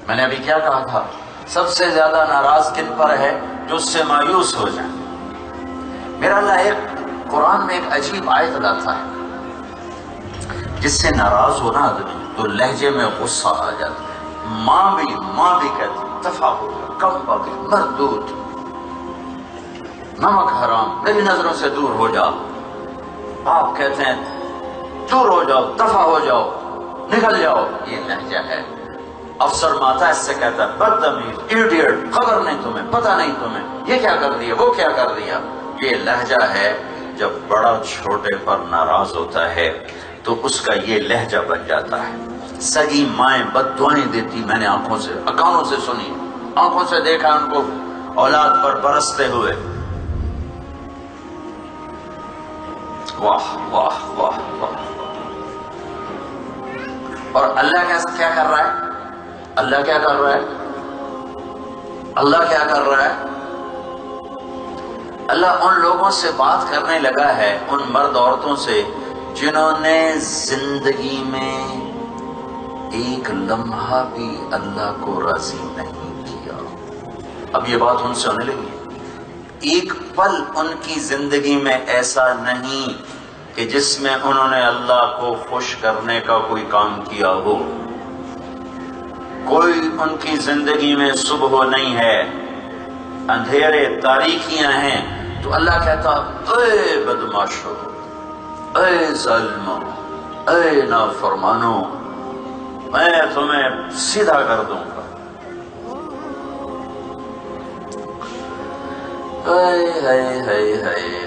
میں نے ابھی کیا کہا تھا؟ سب سے زیادہ ناراض کن پر ہے؟ جو اس سے مایوس ہو جائیں۔ میرا اللہ ایک قرآن میں ایک عجیب آیت لاتا ہے، جس سے ناراض ہو نا آدمی تو لہجے میں غصہ آ جاتا ہے۔ ماں بھی کہتی دفع ہو جا، کم باقی مردود، نمک حرام، میری نظروں سے دور ہو جا۔ آپ کہتے ہیں دور ہو جاؤ، دفع ہو جاؤ، نکل جاؤ۔ یہ لہجہ ہے۔ افسر ماتا اس سے کہتا ہے بدتمیز، ایڈیٹ، خبر نہیں تمہیں، پتہ نہیں تمہیں، یہ کیا کر دیا، وہ کیا کر دیا۔ یہ لہجہ ہے۔ جب بڑا چھوٹے پر ناراض ہوتا ہے تو اس کا یہ لہجہ بن جاتا ہے۔ سگی مائیں بد دعائیں دیتی، میں نے کانوں سے سنی، آنکھوں سے دیکھا ان کو اولاد پر برستے ہوئے۔ واہ واہ واہ واہ۔ اور اللہ کیا کر رہا ہے؟ اللہ کیا کر رہا ہے؟ اللہ کیا کر رہا ہے؟ اللہ ان لوگوں سے بات کرنے لگا ہے، ان مرد عورتوں سے جنہوں نے زندگی میں ایک لمحہ بھی اللہ کو راضی نہیں کیا۔ اب یہ بات ان سے ہونے لگی ہے۔ ایک پل ان کی زندگی میں ایسا نہیں کہ جس میں انہوں نے اللہ کو خوش کرنے کا کوئی کام کیا ہو۔ کوئی ان کی زندگی میں صبح نہیں ہے، اندھیرے تاریکیاں ہیں، تو اللہ کہتا اے بدماشو، اے ظالمو، اے نافرمانو، میں تمہیں سیدھا کر دوں گا۔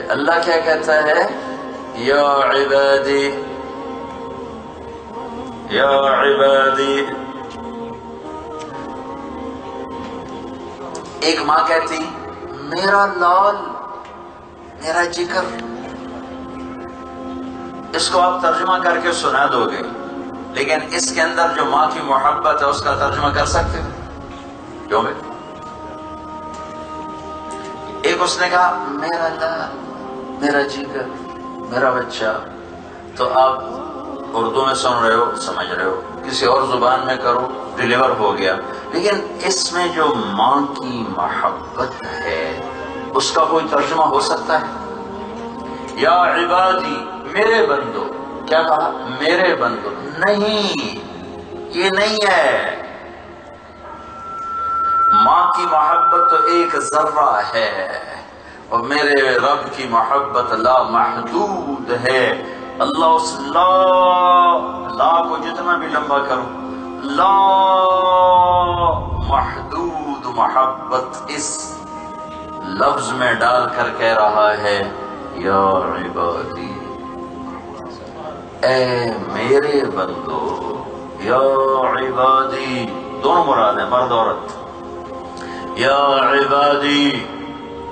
اللہ کیا کہتا ہے؟ یا عبادی، یا عبادی۔ ایک ماں کہتی میرا لال، میرا جگر۔ اس کو آپ ترجمہ کر کے سنا دو گے، لیکن اس کے اندر جو ماں کی محبت ہے اس کا ترجمہ کر سکتے ہیں؟ کیوں بھائی؟ ایک اس نے کہا میرا لال، میرا جگر، میرا بچہ، تو آپ اردو میں سن رہے ہو، سمجھ رہے ہو، کسی اور زبان میں کرو، ڈیلیور ہو گیا۔ لیکن اس میں جو ماں کی محبت ہے اس کا کوئی ترجمہ ہو سکتا ہے؟ یا عبادی، میرے بندو۔ کیا کہا؟ میرے بندو۔ نہیں، یہ نہیں ہے۔ ماں کی محبت تو ایک ذرہ ہے، اور میرے رب کی محبت لا محدود ہے۔ اللہ اس لا کو جتنا بھی لمبا کرو، لا محدود محبت اس لفظ میں ڈال کر کہہ رہا ہے یا عبادی، اے میرے بندو، یا عبادی، دونوں مراد ہیں، مرد عورت۔ یا عبادی،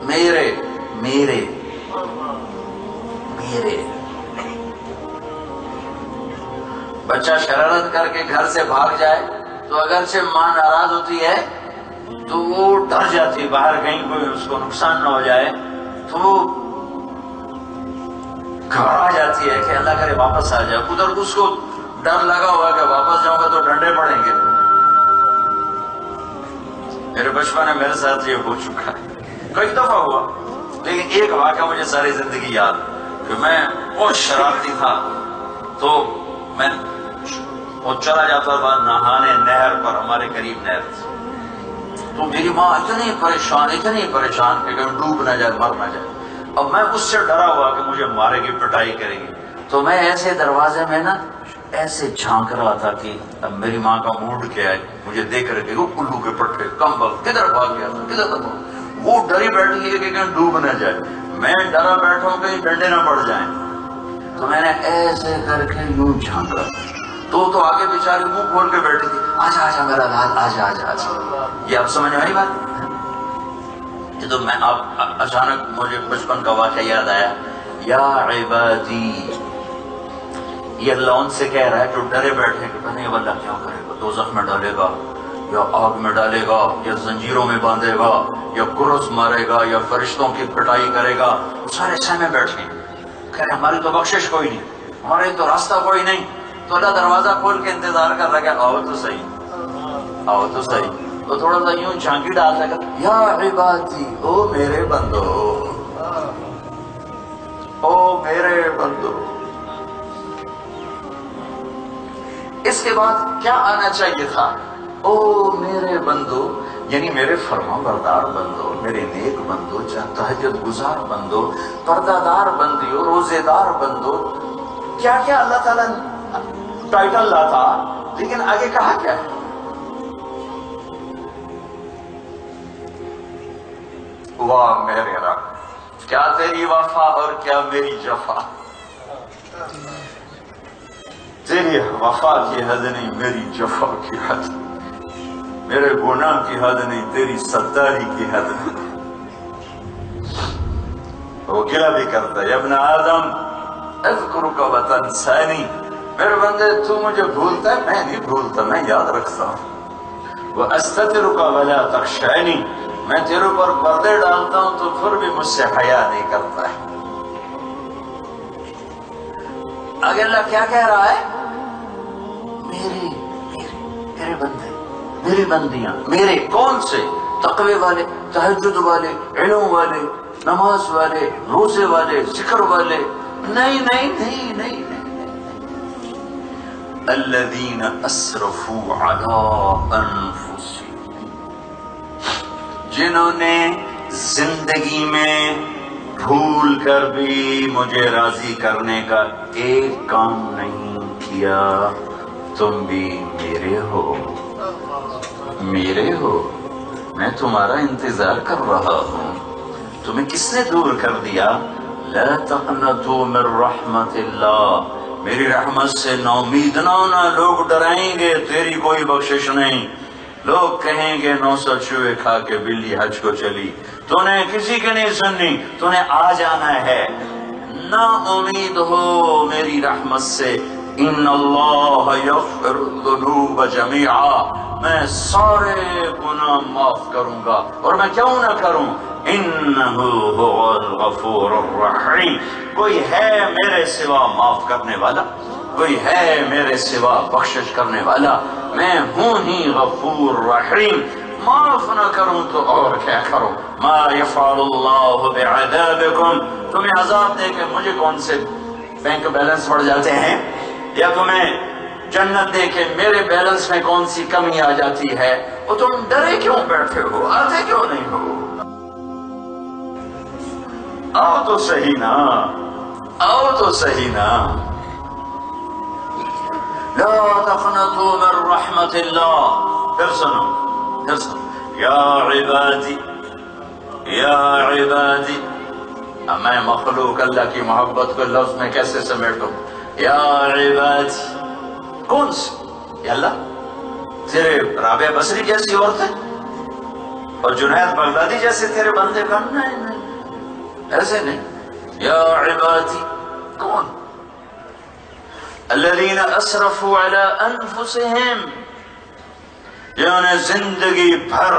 میرے میرے میرے۔ بچہ شرارت کر کے گھر سے بھاگ جائے تو اگرچہ ماں ناراض ہوتی ہے تو وہ ڈر جاتی ہے، باہر کہیں کوئی اس کو نقصان نہ ہو جائے، تو وہ گھبرا جاتی ہے کہ اللہ کرے واپس آ جائے۔ ادھر اس کو ڈر لگا ہوا کہ واپس جاؤں گا تو ڈنڈے پڑیں گے۔ میرے بچپن میں میرے ساتھ یہ ہو چکا ہے، کئی دفعہ ہوا، لیکن ایک واقعہ مجھے ساری زندگی یاد کہ میں بہت شرارتی تھا، تو میں وہ چلا جاتا تھا نہانے نہر پر، ہمارے قریب نہر تھی، تو میری ماں اتنی پریشان کہ کہیں ڈوب نہ جائے، مر نہ جائے۔ اب میں اس سے ڈرا ہوا کہ مجھے مارے گی، پٹائی کرے گی، تو میں ایسے دروازے میں نا ایسے جھانک رہا تھا کہ اب میری ماں کا موڈ کیا ہے، مجھے دیکھ رہے تھے وہ الو کے پٹھے، کمبل، کدھر بھاگ گیا تھا، کدھر تک وہ ڈری بیٹھی ہے کہ کہیں ڈوب نہ جائے، میں ڈرا بیٹھا ہوں کہیں ڈنڈے نہ پڑ جائیں۔ تو میں نے ایسے کر کے یوں جھانکا، تو آگے بیچاری منہ کھول کے بیٹھی تھی، آجا آجا میرا لال، آجا آجا آجا۔ یہ آپ سمجھ میں آئی بات؟ یہ تو میں اچانک مجھے بچپن کا واقعہ یاد آیا۔ یا عبادی، یہ اللہ ان سے کہہ رہا ہے جو ڈرے بیٹھے کہ پتہ نہیں اب اللہ کیا کرے گا، دوزخ میں ڈالے گا یا آگ میں ڈالے گا یا زنجیروں میں باندھے گا یا گرز مارے گا یا فرشتوں کی پٹائی کرے گا۔ وہ سارے سہمے بیٹھے کہہ رہے ہماری تو بخشش کوئی نہیں، ہمارے تو راستہ کوئی نہیں۔ تو اللہ دروازہ کھول کے انتظار کر رہا ہے کہ آؤ تو صحیح، آؤ تو صحیح، تو تھوڑا سا یوں جھانکی ڈال لگا، یا عبادی، او میرے بندو، او میرے بندو۔ اس کے بعد کیا آنا چاہیے تھا؟ او میرے بندو، یعنی میرے فرما بردار بندو، میرے نیک بندو، تہجد گزار بندو، پردہ دار بندیو، روزے دار بندو۔ کیا کیا اللہ تعالیٰ ٹائٹل لاتا، لیکن آگے کہا کیا ہے؟ واہ میرے رب، کیا تیری وفا اور کیا میری جفا، تیری وفا کی حد نہیں میری جفا کی حد، میرے گناہ کی حد نہیں تیری ستاری کی حد نہیں۔ وہ گلہ بھی کرتا ہے، ابن آدم اذکرک وتنسانی، میرے بندے تو مجھے بھولتا ہے، میں نہیں بھولتا، میں یاد رکھتا ہوں۔ وَأَسْتَتِرُكَ وَلَا تَخْشَانِ، میں تیرے پر پردے ڈالتا ہوں تو پھر بھی مجھ سے حیا نہیں کرتا ہے۔ آگے اللہ کیا کہہ رہا ہے؟ میرے بندے، میری بندیاں، میرے کون سے؟ تقوی والے، تہجد والے، علم والے، نماز والے، روزے والے، ذکر والے، نہیں نہیں نہیں نہیں نہیں، الذین اسرفوا علی انفسہم، جنہوں نے زندگی میں بھول کر بھی مجھے راضی کرنے کا ایک کام نہیں کیا۔ تم بھی میرے ہو، میرے ہو، میں تمہارا انتظار کر رہا ہوں۔ تمہیں کس نے دور کر دیا؟ لا تقنطوا من رحمت اللہ، میری رحمت سے ناامید نہ ہونا۔ لوگ ڈرائیں گے تیری کوئی بخشش نہیں، لوگ کہیں گے 900 چوہے کھا کے بلی حج کو چلی، تو نے کسی کی نہیں سننی، تو نے آ جانا ہے۔ نا امید ہو میری رحمت سے، ان اللہ یغفر الذنوب جمیعا، میں سارے گناہ معاف کروں گا، اور میں کیوں نہ کروں؟ انہ هو الغفور الرحیم، کوئی ہے میرے سوا معاف کرنے والا، کوئی ہے میرے سوا بخشش کرنے والا، میں ہوں ہی غفور رحیم۔ معاف نہ کروں تو اور کیا کروں؟ ما یفعل اللہ بعذابکم، تمہیں عذاب دے کے مجھے کون سے بینک بیلنس بڑھ جاتے ہیں، یا تمہیں جنت دے کے میرے بیلنس میں کون سی کمی آ جاتی ہے؟ اور تم ڈرے کیوں بیٹھے ہو، آتے کیوں نہیں ہو؟ آؤ تو صحیح نا، آؤ تو صحیح نا۔ لا تقنطوا من رحمت اللہ، پھر سنو، پھر سنو، یا عبادی، یا عبادی، میں مخلوق اللہ کی محبت کو لفظ میں کیسے سمیٹوں؟ یا عبادی، کون سی؟ یا اللہ، تیرے رابعہ بصری جیسی عورت ہے اور جنید بغدادی جیسے تیرے بندے بننا ہے؟ نہیں، ایسے نہیں۔ یا عبادی، کون؟ الذین اسرفوا علی انفسہم، جنہوں نے زندگی بھر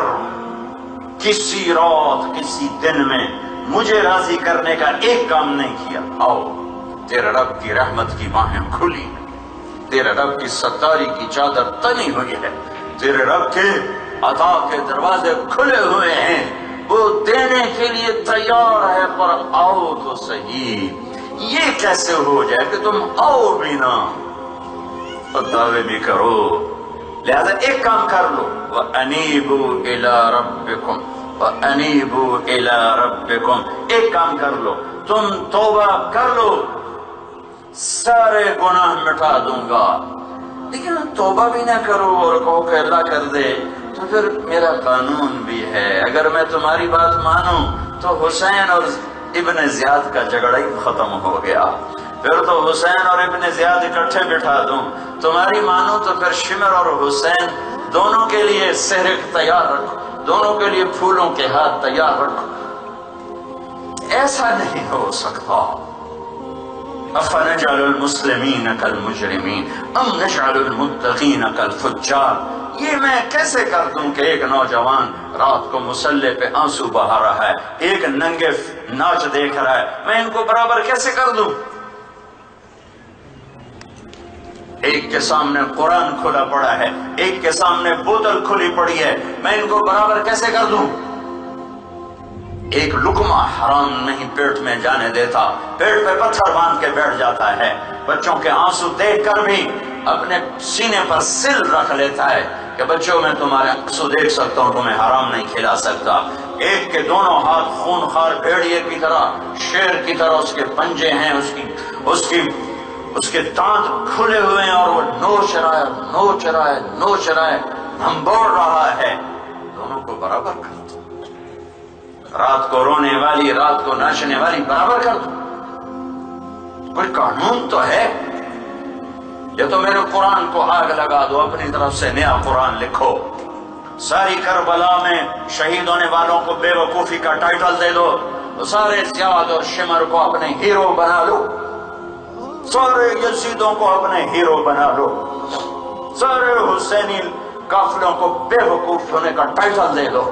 کسی رات کسی دن میں مجھے راضی کرنے کا ایک کام نہیں کیا۔ آؤ، تیرے رب کی رحمت کی باہیں کھلی، تیرے رب کی ستاری کی چادر تنی ہوئی ہے، تیرے رب کے عطا کے دروازے کھلے ہوئے ہیں، وہ دینے کے لیے تیار ہے، پر آؤ تو صحیح۔ یہ کیسے ہو جائے کہ تم آؤ بھی نہ اور دعوے بھی کرو؟ لہذا ایک کام کر لو، وَأَنِيبُوا إِلَىٰ رَبِّكُمْ، وَأَنِيبُوا إِلَىٰ رَبِّكُمْ، ایک کام کر لو، تم توبہ کر لو، سارے گناہ مٹا دوں گا۔ لیکن توبہ بھی نہ کرو اور کہو کہ اللہ کر دے، تو پھر میرا قانون بھی ہے، اگر میں تمہاری بات مانوں تو حسین اور ابن زیاد کا جھگڑا ہی ختم ہو گیا، پھر تو حسین اور ابن زیاد اکٹھے بٹھا دوں، تمہاری مانوں تو پھر شمر اور حسین دونوں کے لیے سحرک تیار رکھو، دونوں کے لیے پھولوں کے ہاتھ تیار رکھو۔ ایسا نہیں ہو سکتا۔ افنجعل المسلمین کالمجرمین ام نجعل المتقین کالفجار، یہ میں کیسے کر دوں کہ ایک نوجوان رات کو مصلی پہ آنسو بہا رہا ہے، ایک ننگے ناچ دیکھ رہا ہے، میں ان کو برابر کیسے کر دوں؟ ایک کے سامنے قرآن کھلا پڑا ہے، ایک کے سامنے بوتل کھلی پڑی ہے، میں ان کو برابر کیسے کر دوں؟ ایک لقمہ حرام نہیں پیٹ میں جانے دیتا، پیٹ پہ پتھر باندھ کے بیٹھ جاتا ہے، بچوں کے آنسو دیکھ کر بھی اپنے سینے پر سل رکھ لیتا ہے کہ بچوں میں تمہارے آنسو دیکھ سکتا ہوں، تمہیں حرام نہیں کھلا سکتا۔ ایک کے دونوں ہاتھ خون خار بھیڑیے کی طرح، شیر کی طرح اس کے پنجے ہیں، اس کے دانت کھلے ہوئے ہیں، اور وہ نوچ رہا ہے، ہمبوڑ رہا ہے۔ دونوں کو برابر کر دو، رات کو رونے والی، رات کو ناچنے والی برابر کر دو۔ کوئی قانون تو ہے؟ یا تو میرے قرآن کو آگ لگا دو، اپنی طرف سے نیا قرآن لکھو، ساری کربلا میں شہید ہونے والوں کو بے وقوفی کا ٹائٹل دے دو، تو سارے زیاد اور شمر کو اپنے ہیرو بنا لو، سارے یزیدوں کو اپنے ہیرو بنا لو، سارے حسینی قافلوں کو بے وقوف ہونے کا ٹائٹل دے دو،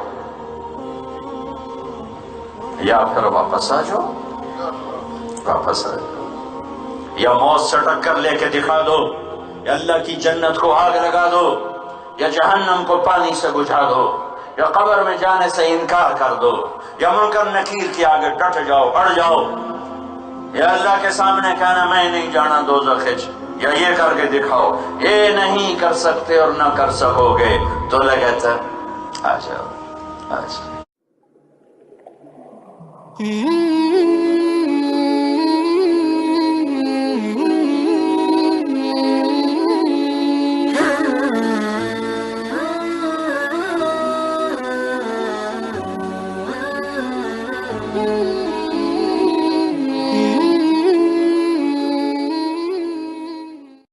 یا پھر واپس آ جاؤ، یا موت سے ٹکر لے کے دکھا دو، یا اللہ کی جنت کو آگ لگا دو، یا جہنم کو پانی سے بجھا دو، یا قبر میں جانے سے انکار کر دو، یا منکر نکیر کے آگے ڈٹ جاؤ، اڑ جاؤ، یا اللہ کے سامنے کہنا میں نہیں جانا دوزخ، یا یہ کر کے دکھاؤ۔ یہ نہیں کر سکتے اور نہ کر سکو گے تو لگتا آ جاؤ۔